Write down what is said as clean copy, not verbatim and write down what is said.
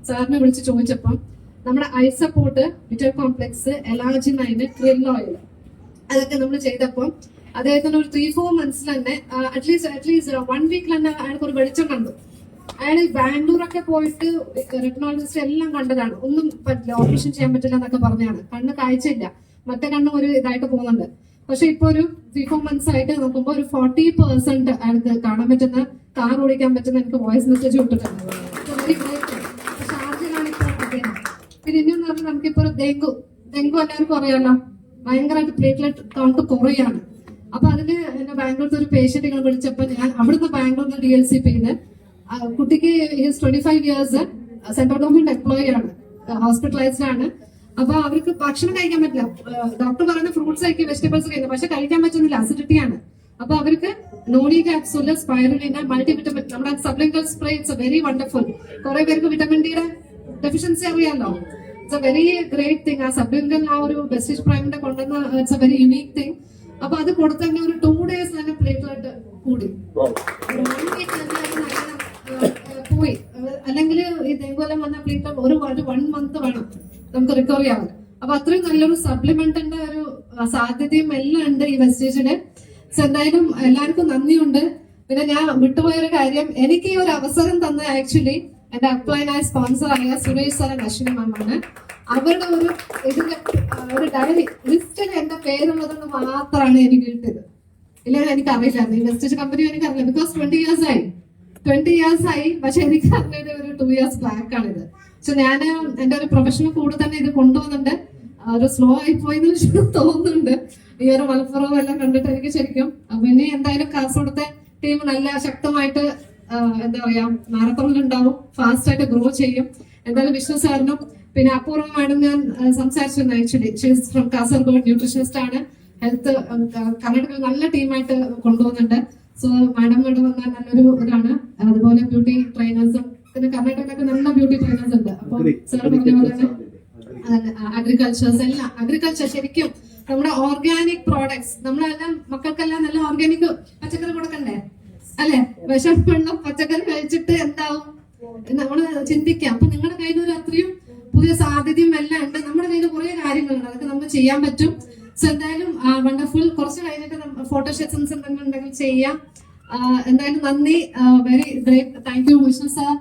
സാറിനെ വിളിച്ച് ചോദിച്ചപ്പം നമ്മുടെ eye support, vital complex, L arginine, krill oil അതൊക്കെ നമ്മൾ ചെയ്തപ്പോൾ അദ്ദേഹത്തിന് ഒരു 3-4 months തന്നെ അറ്റ്ലീസ്റ്റ് 1 week തന്നെ അയാൾക്ക് ഒരു വെളിച്ചം കണ്ടു. അയാൾ ബാംഗ്ലൂരൊക്കെ പോയിട്ട് റെറ്റിനോളജിസ്റ്റ് എല്ലാം കണ്ടതാണ്, ഒന്നും പറ്റില്ല, ഓപ്പറേഷൻ ചെയ്യാൻ പറ്റില്ല എന്നൊക്കെ പറഞ്ഞാണ്. കണ്ണ് കാഴ്ചയില്ല, മറ്റേ കണ്ണും ഒരു ഇതായിട്ട് പോകുന്നുണ്ട്. പക്ഷെ ഇപ്പൊ ഒരു 3-4 months ആയിട്ട് നോക്കുമ്പോൾ ഒരു 40% അയാൾക്ക് കാണാൻ പറ്റുന്ന, കാർ ഓടിക്കാൻ പറ്റുന്ന എനിക്ക് വോയിസ് മെസ്സേജ് വിട്ടിട്ടുണ്ട്. Very great. ഷാർജയിലാണ് ഇപ്പോൾ അദ്ദേഹം. പിന്നെ ഇനിയെന്ന് പറഞ്ഞാൽ നമുക്കിപ്പോ ഡെങ്കു എല്ലാവർക്കും അറിയാമല്ലോ, ഭയങ്കരമായിട്ട് പ്ലേറ്റ്ലെറ്റ് കൗണ്ട് കുറയാണ്. അപ്പൊ അതിന് എന്നെ ബാംഗ്ലൂരിൽ ഒരു പേഷ്യന്റുകൾ വിളിച്ചപ്പോ ഞാൻ അവിടുന്ന് ബാംഗ്ലൂരിൽ DLCPന്ന് കുട്ടിക്ക് 25 years സെൻട്രൽ ഗവൺമെന്റ് എംപ്ലോയി ആണ്, ഹോസ്പിറ്റലൈസ്ഡ് ആണ്. അപ്പൊ അവർക്ക് ഭക്ഷണം കഴിക്കാൻ പറ്റില്ല. ഡോക്ടർ പറയുന്ന ഫ്രൂട്ട്സ് കഴിക്കും, വെജിറ്റബിൾസ് കഴിക്കും, പക്ഷെ കഴിക്കാൻ പറ്റുന്നില്ല, അസിഡിറ്റി ആണ്. അപ്പൊ അവർക്ക് നോണി ക്യാപ്സൂല്, സ്പൈറുലിന, മൾട്ടിവിറ്റമിൻ, നമ്മുടെ sublingual spray, it's very wonderful. കുറെ പേർക്ക് വിറ്റമിൻ ഡിയുടെ ഡെഫിഷ്യൻസി അറിയാമല്ലോ. It's A very great thing. ആ സബ്ലിംഗൽ ആ ഒരു വെസ്റ്റേജ് പ്രൈമിന്റെ കൊണ്ടുവന്ന it's A very unique thing. അപ്പൊ അത് കൊടുത്തന്നെ ഒരു 2 days തന്നെ പ്ലേറ്റ്ലെറ്റ് കൂടി, 1 week പോയി. അല്ലെങ്കിൽ ഈ ഡെങ്കുലം വന്ന പ്ലേറ്റ്ലെറ്റ് ഒരു 1 month വേണം നമുക്ക് റിക്കവറി ആവാൻ. അപ്പൊ അത്രയും നല്ലൊരു സപ്ലിമെന്റിന്റെ ഒരു സാധ്യതയും എല്ലാം ഉണ്ട് ഈ വെസ്റ്റേജിന്. എന്തായാലും എല്ലാവർക്കും നന്ദിയുണ്ട്. പിന്നെ ഞാൻ വിട്ടുപോയൊരു കാര്യം, എനിക്ക് ഈ ഒരു അവസരം തന്ന ആക്ച്വലി എന്റെ അപ്ലൈനായ സ്പോൺസർ ആയ സുരേഷ് സാർ ആൻഡ് അശ്വിനി മാമാണ്. അവരുടെ ഒരു ഇതിന്റെ ഒരു ഡയറി ലിസ്റ്റിൽ എന്റെ പേരുള്ളതെന്ന് മാത്രമാണ് എനിക്ക് കിട്ടിയത്. ഇല്ലെങ്കിൽ എനിക്ക് അറിയില്ലായിരുന്നു ഈ വെസ്റ്റേജ് കമ്പനി, എനിക്ക് അറിയില്ല. ബിക്കോസ് 20 years ആയി, പക്ഷെ എനിക്ക് അറിഞ്ഞത് ഒരു 2 years ബാക്ക് ആണിത്. പക്ഷെ ഞാൻ എന്റെ ഒരു പ്രൊഫഷണൽ കൂടെ തന്നെ ഇത് കൊണ്ടുപോകുന്നുണ്ട്. ഒരു സ്ലോ ആയി പോയെന്ന് തോന്നുന്നുണ്ട് ഈ ഒരു മലപ്പുറം എല്ലാം കണ്ടിട്ട് എനിക്ക് ശരിക്കും. അപ്പൊ ഇനി എന്തായാലും കാസർഗോഡത്തെ ടീം നല്ല ശക്തമായിട്ട് എന്താ പറയാ മാരത്തോണിലുണ്ടാവും, ഫാസ്റ്റ് ആയിട്ട് ഗ്രോ ചെയ്യും. എന്തായാലും വിശ്വസാറിനും പിന്നെ അപൂർവ മാഡം ഞാൻ സംസാരിച്ചിരുന്നു. Actually she's from Kasaragod, nutritionist ആണ്. ഹെൽത്ത് കർണാടകയിൽ നല്ല ടീമായിട്ട് കൊണ്ടുപോകുന്നുണ്ട്. സോ മാഡം ഇവിടെ വന്നാൽ നല്ലൊരു ഇതാണ്. അതുപോലെ ബ്യൂട്ടി ട്രെയിനേഴ്സും, പിന്നെ കർണാടകയിലൊക്കെ നല്ല ബ്യൂട്ടി ട്രെയിനേഴ്സ് ഉണ്ട്. അപ്പൊ സാർ പറഞ്ഞ പോലെ തന്നെ അഗ്രികൾച്ചേഴ്സ് എല്ലാം, അഗ്രികൾച്ചർ ശരിക്കും നമ്മുടെ ഓർഗാനിക് പ്രോഡക്ട്സ്, നമ്മളെല്ലാം മക്കൾക്കെല്ലാം നല്ല ഓർഗാനിക് പച്ചക്കറി കൊടുക്കണ്ടേ അല്ലെ? വിഷം വെള്ളം പച്ചക്കറി കഴിച്ചിട്ട് എന്താവും നമ്മള് ചിന്തിക്കാം. അപ്പൊ നിങ്ങളുടെ കയ്യിൽ ഒരു അത്രയും പുതിയ സാധ്യതയും എല്ലാം ഉണ്ട്. നമ്മുടെ കയ്യിൽ കുറെ കാര്യങ്ങളുണ്ട്, അതൊക്കെ നമുക്ക് ചെയ്യാൻ പറ്റും. സോ എന്തായാലും വണ്ടർഫുൾ. കുറച്ച് കഴിഞ്ഞിട്ട് ഫോട്ടോ സെഷൻസ് എന്തെങ്കിലും ഉണ്ടെങ്കിൽ ചെയ്യാം. എന്തായാലും നന്ദി. Very great. Thank you Vishnu sir.